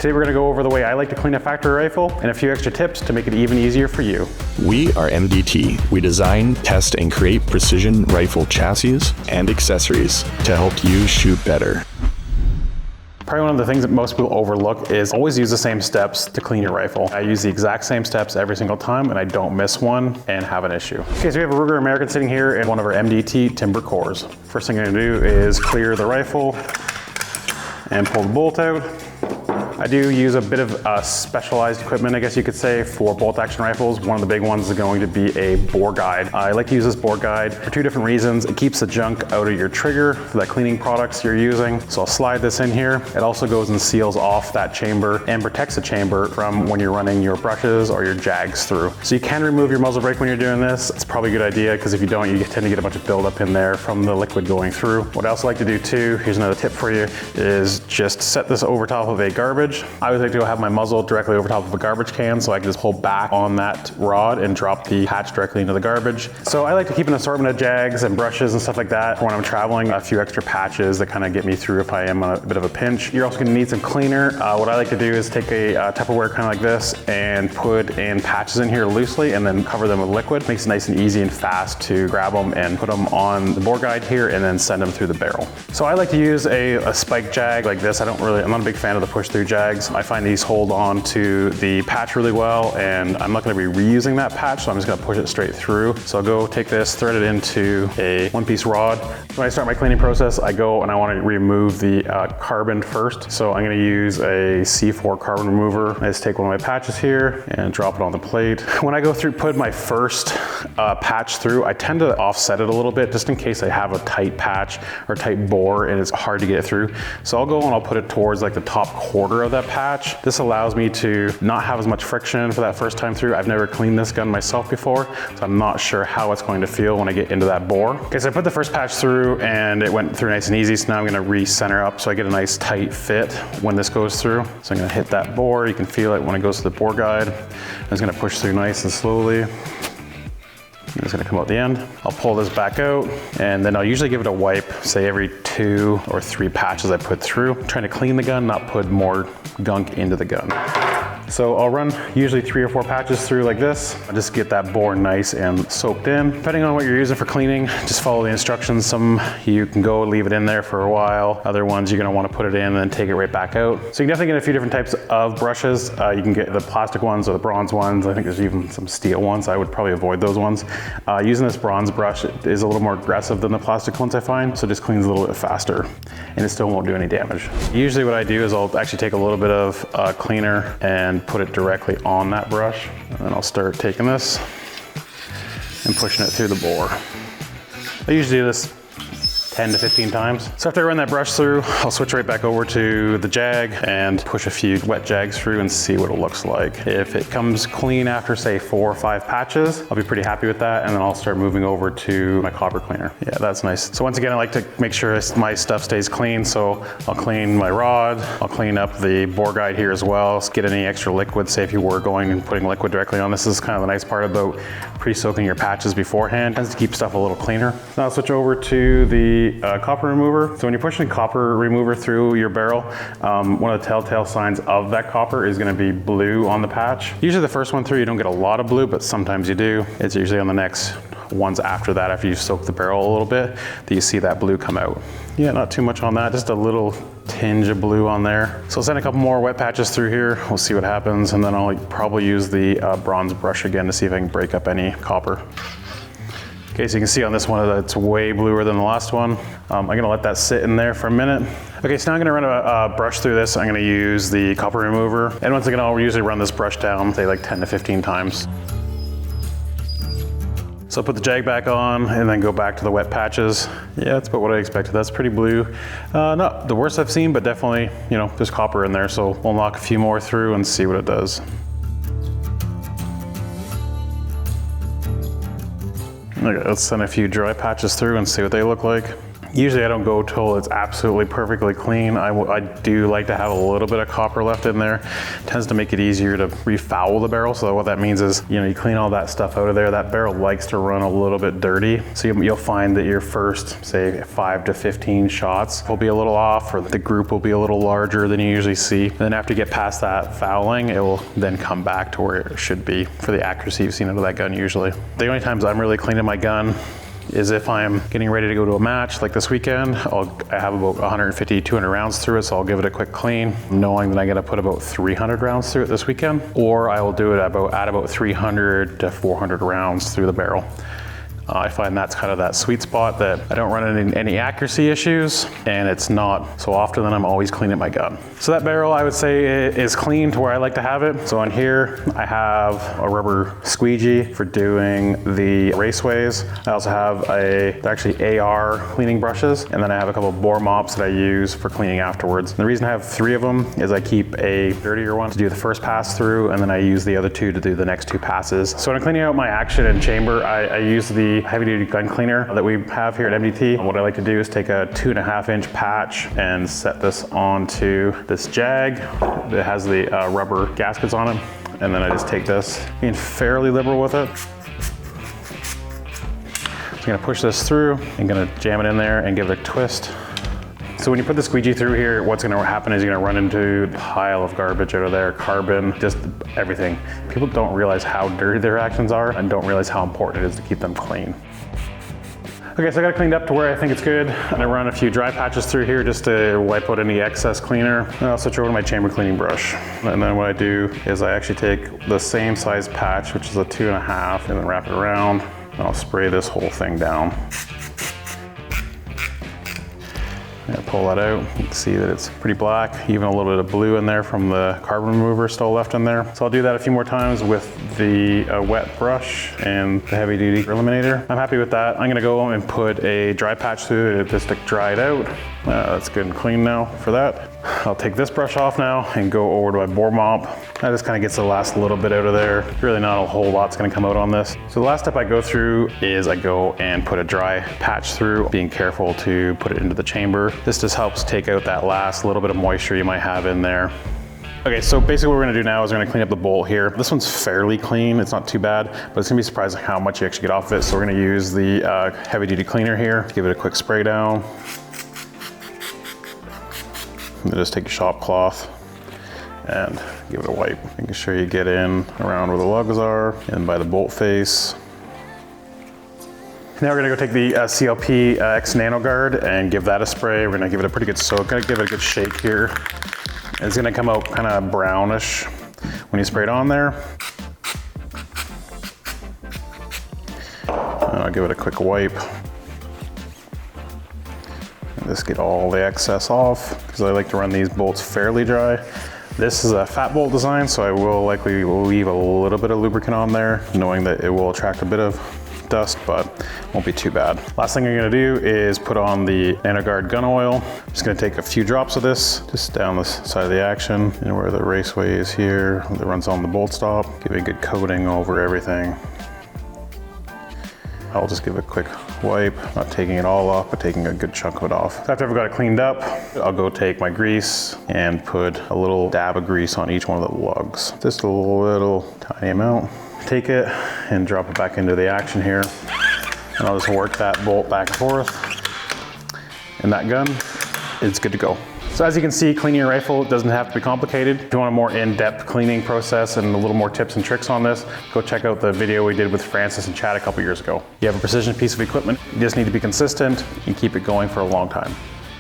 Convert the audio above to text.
Today we're gonna go over the way I like to clean a factory rifle and a few extra tips to make it even easier for you. We are MDT. We design, test, and create precision rifle chassis and accessories to help you shoot better. Probably one of the things that most people overlook is always use the same steps to clean your rifle. I use the exact same steps every single time and I don't miss one and have an issue. Okay, so we have a Ruger American sitting here in one of our MDT timber cores. First thing I'm gonna do is clear the rifle and pull the bolt out. I do use a bit of specialized equipment, I guess you could say, for bolt action rifles. One of the big ones is going to be a bore guide. I like to use this bore guide for two different reasons. It keeps the junk out of your trigger for the cleaning products you're using. So I'll slide this in here. It also goes and seals off that chamber and protects the chamber from when you're running your brushes or your jags through. So you can remove your muzzle brake when you're doing this. It's probably a good idea because if you don't, you tend to get a bunch of buildup in there from the liquid going through. What I also like to do too, here's another tip for you, is just set this over top of a garbage. I always like to have my muzzle directly over top of a garbage can so I can just pull back on that rod and drop the patch directly into the garbage. So I like to keep an assortment of jags and brushes and stuff like that for when I'm traveling, a few extra patches that kind of get me through if I am on a bit of a pinch. You're also gonna need some cleaner. What I like to do is take a Tupperware kind of like this and put in patches in here loosely and then cover them with liquid. Makes it nice and easy and fast to grab them and put them on the bore guide here and then send them through the barrel. So I like to use a spike jag like this. I'm not a big fan of the push through jags. I find these hold on to the patch really well and I'm not gonna be reusing that patch, so I'm just gonna push it straight through. So I'll go take this, thread it into a one-piece rod. When I start my cleaning process, I go and I wanna remove the carbon first. So I'm gonna use a C4 carbon remover. I just take one of my patches here and drop it on the plate. When I go through, put my first patch through, I tend to offset it a little bit just in case I have a tight patch or tight bore and it's hard to get through. So I'll go and I'll put it towards like the top quarter of that patch. This allows me to not have as much friction for that first time through. I've never cleaned this gun myself before, so I'm not sure how it's going to feel when I get into that bore. Okay, so I put the first patch through and it went through nice and easy, so now I'm gonna recenter up so I get a nice tight fit when this goes through. So I'm gonna hit that bore. You can feel it when it goes to the bore guide. I'm just gonna push through nice and slowly. It's gonna come out the end. I'll pull this back out and then I'll usually give it a wipe, say every 2 or 3 patches I put through. I'm trying to clean the gun, not put more gunk into the gun. So I'll run usually 3 or 4 patches through like this. I'll just get that bore nice and soaked in. Depending on what you're using for cleaning, just follow the instructions. Some you can go leave it in there for a while. Other ones you're gonna wanna put it in and then take it right back out. So you can definitely get a few different types of brushes. You can get the plastic ones or the bronze ones. I think there's even some steel ones. I would probably avoid those ones. Using this bronze brush is a little more aggressive than the plastic ones I find, so it just cleans a little bit faster and it still won't do any damage. Usually what I do is I'll actually take a little bit of cleaner and put it directly on that brush. And then I'll start taking this and pushing it through the bore. I usually do this 10 to 15 times. So after I run that brush through, I'll switch right back over to the jag and push a few wet jags through and see what it looks like. If it comes clean after say 4 or 5 patches, I'll be pretty happy with that, and then I'll start moving over to my copper cleaner. Yeah, that's nice. So once again, I like to make sure my stuff stays clean, so I'll clean my rod, I'll clean up the bore guide here as well, get any extra liquid, say if you were going and putting liquid directly on. This is kind of the nice part about pre-soaking your patches beforehand. It tends to keep stuff a little cleaner. Now I'll switch over to the copper remover. So when you're pushing copper remover through your barrel, one of the telltale signs of that copper is gonna be blue on the patch. Usually the first one through, you don't get a lot of blue, but sometimes you do. It's usually on the next ones after that, after you soak the barrel a little bit, that you see that blue come out. Yeah, not too much on that, just a little tinge of blue on there. So I'll send a couple more wet patches through here. We'll see what happens, and then I'll probably use the bronze brush again to see if I can break up any copper. Okay, so you can see on this one that it's way bluer than the last one. I'm gonna let that sit in there for a minute. Okay, so now I'm gonna run a brush through this. I'm gonna use the copper remover. And once again, I'll usually run this brush down, say like 10 to 15 times. So I'll put the jag back on and then go back to the wet patches. Yeah, that's about what I expected. That's pretty blue. Not the worst I've seen, but definitely, you know, there's copper in there. So we'll knock a few more through and see what it does. Okay, let's send a few dry patches through and see what they look like. Usually I don't go till it's absolutely perfectly clean. I do like to have a little bit of copper left in there. It tends to make it easier to refoul the barrel. So what that means is, you clean all that stuff out of there. That barrel likes to run a little bit dirty. So you'll find that your first, say 5 to 15 shots will be a little off, or the group will be a little larger than you usually see. And then after you get past that fouling, it will then come back to where it should be for the accuracy you've seen out of that gun usually. The only times I'm really cleaning my gun is if I'm getting ready to go to a match like this weekend. I have about 150, 200 rounds through it, so I'll give it a quick clean, knowing that I gotta put about 300 rounds through it this weekend, or I will do it at about 300 to 400 rounds through the barrel. I find that's kind of that sweet spot that I don't run into any accuracy issues, and it's not so often that I'm always cleaning my gun. So that barrel, I would say, is clean to where I like to have it. So on here, I have a rubber squeegee for doing the raceways. I also have they're actually AR cleaning brushes, and then I have a couple of bore mops that I use for cleaning afterwards. And the reason I have 3 of them is I keep a dirtier one to do the first pass through, and then I use the other 2 to do the next 2 passes. So when I'm cleaning out my action and chamber, I use the heavy duty gun cleaner that we have here at MDT. What I like to do is take a 2.5 inch patch and set this onto this jag that has the rubber gaskets on it. And then I just take this, being fairly liberal with it. So I'm gonna push this through and gonna jam it in there and give it a twist. So when you put the squeegee through here, what's gonna happen is you're gonna run into a pile of garbage out of there, carbon, just everything. People don't realize how dirty their actions are and don't realize how important it is to keep them clean. Okay, so I got it cleaned up to where I think it's good. I'm gonna run a few dry patches through here just to wipe out any excess cleaner. And I'll switch over to my chamber cleaning brush. And then what I do is I actually take the same size patch, which is a 2.5, and then wrap it around, and I'll spray this whole thing down. I'm gonna pull that out. You can see that it's pretty black, even a little bit of blue in there from the carbon remover still left in there. So I'll do that a few more times with the wet brush and the heavy duty eliminator. I'm happy with that. I'm gonna go and put a dry patch through it just to dry it out. That's good and clean now for that. I'll take this brush off now and go over to my bore mop. That just kind of gets the last little bit out of there. Really not a whole lot's gonna come out on this. So the last step I go through is I go and put a dry patch through, being careful to put it into the chamber. This just helps take out that last little bit of moisture you might have in there. Okay, so basically what we're gonna do now is we're gonna clean up the bolt here. This one's fairly clean, it's not too bad, but it's gonna be surprising how much you actually get off of it. So we're gonna use the heavy duty cleaner here, give it a quick spray down. And then just take a shop cloth and give it a wipe. Making sure you get in around where the lugs are and by the bolt face. Now we're gonna go take the CLP X Nano Guard and give that a spray. We're gonna give it a pretty good soak, gonna give it a good shake here. It's gonna come out kind of brownish when you spray it on there. And I'll give it a quick wipe. And just get all the excess off, because I like to run these bolts fairly dry. This is a fat bolt design, so I will likely leave a little bit of lubricant on there, knowing that it will attract a bit of dust, but won't be too bad. Last thing I'm gonna do is put on the NanoGuard gun oil. I'm just gonna take a few drops of this, just down the side of the action, and where the raceway is here, that runs on the bolt stop. Give it a good coating over everything. I'll just give it a quick wipe, not taking it all off, but taking a good chunk of it off. So after I've got it cleaned up, I'll go take my grease and put a little dab of grease on each one of the lugs. Just a little tiny amount. Take it and drop it back into the action here. And I'll just work that bolt back and forth. And that gun is good to go. So as you can see, cleaning your rifle doesn't have to be complicated. If you want a more in-depth cleaning process and a little more tips and tricks on this, go check out the video we did with Francis and Chad a couple years ago. You have a precision piece of equipment, you just need to be consistent and keep it going for a long time.